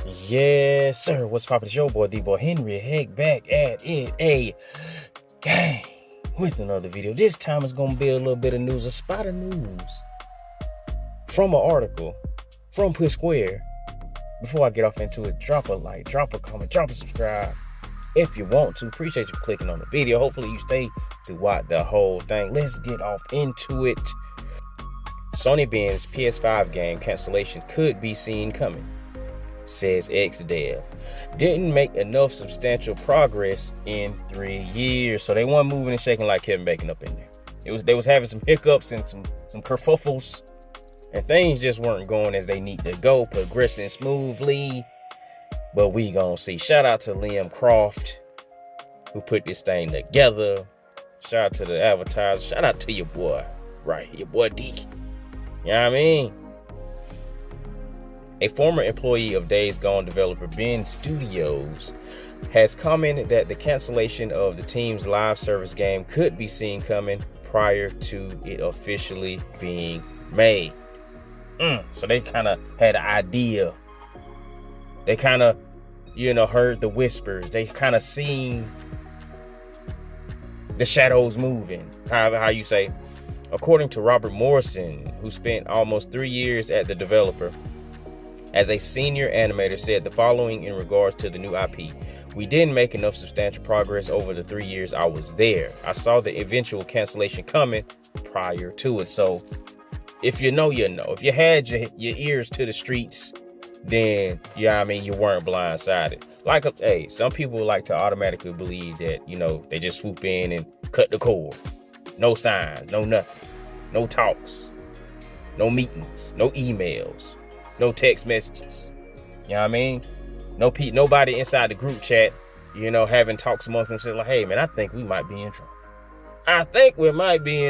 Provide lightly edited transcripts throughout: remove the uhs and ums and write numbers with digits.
Yes, sir. What's poppin'? It's your boy, D-Boy Henry. Heck, back at it again with another video. This time it's gonna be a little bit of news, a spot of news from an article from Push Square. Before I get off into it, drop a like, drop a comment, drop a subscribe if you want to. Appreciate you for clicking on the video. Hopefully you stay throughout the whole thing. Let's get off into it. Sony Ben's PS5 game cancellation could be seen coming, says ex-dev. Didn't make enough substantial progress in 3 years. So they weren't moving and shaking like Kevin Bacon up in there. They was having some hiccups and some kerfuffles, and things just weren't going as they need to go, progressing smoothly. But we gonna see. Shout out to Liam Croft, who put this thing together. Shout out to the advertiser. Shout out to your boy, right? Your boy Deke. You know what I mean? A former employee of Days Gone developer Ben Studios has commented that the cancellation of the team's live service game could be seen coming prior to it officially being made. So they kind of had an idea. They kind of, heard the whispers. They kind of seen the shadows moving, how you say. According to Robert Morrison, who spent almost 3 years at the developer as a senior animator, said the following in regards to the new IP. We didn't make enough substantial progress over the 3 years I was there. I saw the eventual cancellation coming prior to it. So if you know, you know. If you had your ears to the streets, then, you weren't blindsided. Like, hey, some people like to automatically believe that, they just swoop in and cut the cord. No signs, no nothing, no talks, no meetings, no emails, no text messages. You know what I mean? Nobody inside the group chat, having talks amongst themselves like, hey, man, I think we might be in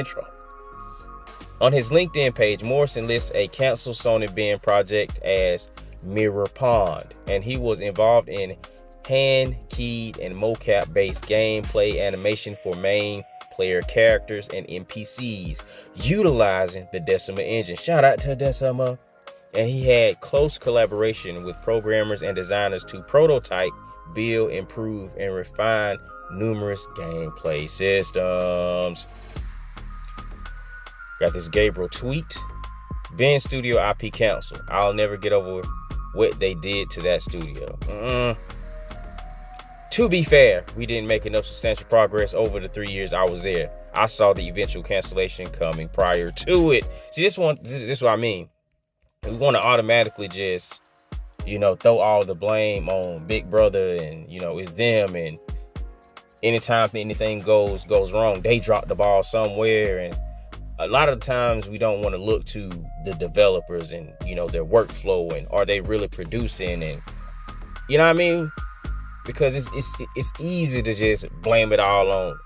trouble. On his LinkedIn page, Morrison lists a canceled Sony Ben project as Mirror Pond, and he was involved in hand-keyed and mocap-based gameplay animation for main player characters and NPCs utilizing the Decima engine. Shout out to Decima. And he had close collaboration with programmers and designers to prototype, build, improve, and refine numerous gameplay systems. Got this Gabriel tweet. Ben Studio IP Council. I'll never get over what they did to that studio. To be fair, we didn't make enough substantial progress over the 3 years I was there. I saw the eventual cancellation coming prior to it. See, this is what I mean. We want to automatically just, throw all the blame on Big Brother and, it's them. And anytime anything goes wrong, they drop the ball somewhere. And a lot of times we don't want to look to the developers and, their workflow and are they really producing, and, you know what I mean? Because it's easy to just blame it all on,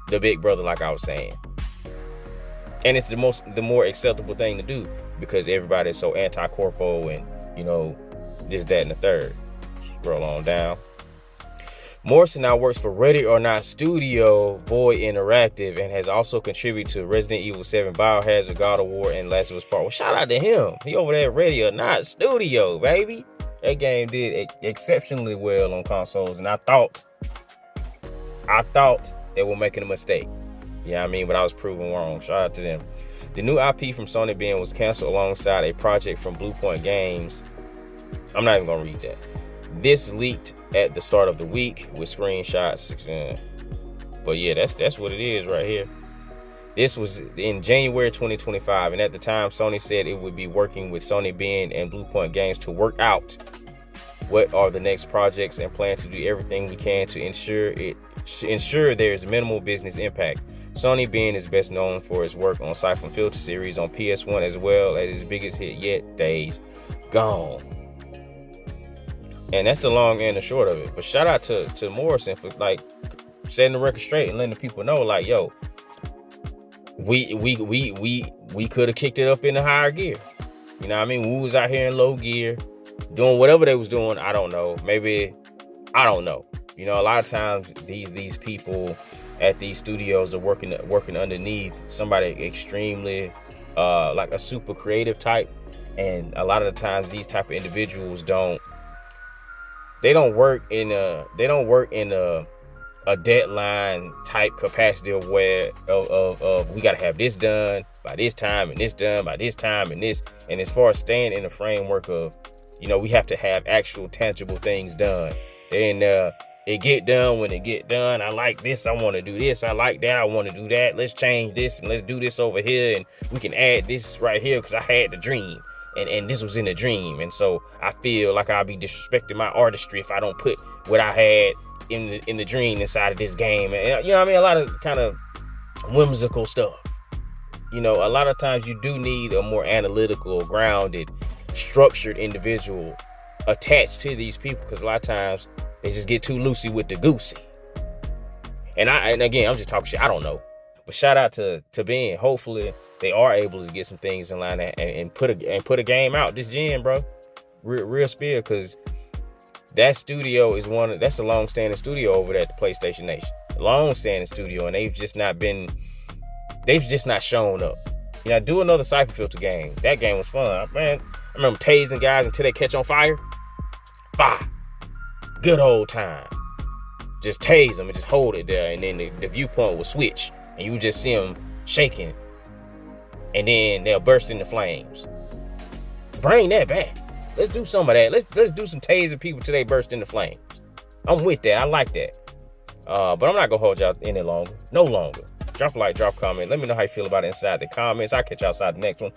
the Big Brother, like I was saying. And it's the more acceptable thing to do because everybody's so anti-corpo and, this, that, and the third. Scroll on down. Morrison now works for Ready or Not Studio, Void Interactive, and has also contributed to Resident Evil 7, Biohazard, God of War, and Last of Us Part 1. Shout out to him. He over there at Ready or Not Studio, baby. That game did exceptionally well on consoles, and I thought they were making a mistake. But I was proven wrong. Shout out to them. The new IP from Sony Ben was canceled alongside a project from Bluepoint Games. I'm not even gonna read that. This leaked at the start of the week with screenshots. But yeah, that's what it is right here. This was in January 2025, and at the time, Sony said it would be working with Sony Ben and Bluepoint Games to work out what are the next projects and plan to do everything we can to ensure there is minimal business impact. Sony Ben is best known for his work on Siphon Filter series on PS1 as well as his biggest hit yet, Days Gone. And that's the long and the short of it. But shout out to Morrison for setting the record straight and letting the people know, yo, we could have kicked it up in the higher gear. We was out here in low gear doing whatever they was doing. I don't know. Maybe, I don't know. A lot of times these people at these studios are working underneath somebody extremely like a super creative type, and a lot of the times these type of individuals don't they don't work in a deadline type capacity of where of we got to have this done by this time and this done by this time and this. And as far as staying in the framework of, we have to have actual tangible things done. And it get done when it get done. I like this. I want to do this. I like that. I want to do that. Let's change this and let's do this over here. And we can add this right here because I had the dream. And this was in the dream. And so I feel like I'll be disrespecting my artistry if I don't put what I had in the dream inside of this game. And you know what I mean? A lot of kind of whimsical stuff. A lot of times you do need a more analytical, grounded, structured individual attached to these people, because a lot of times they just get too loosey with the goosey. And again, I'm just talking shit. I don't know. But shout out to Ben. Hopefully they are able to get some things in line and put a game out this gen, bro. Real spill, because that studio is that's a long-standing studio over there at the PlayStation Nation. Long-standing studio, and they've just not shown up. Do another Cypher Filter game. That game was fun, man. I remember tasing guys until they catch on fire. Fire. Good old time. Just tase them and just hold it there, and then the viewpoint will switch, and you just see them shaking, and then they'll burst into flames. Bring that back. Let's do some of that. Let's do some tasing people till they burst into flames. I'm with that. I like that. But I'm not gonna hold y'all any longer. No longer. Drop a like, drop a comment. Let me know how you feel about it inside the comments. I'll catch y'all outside the next one.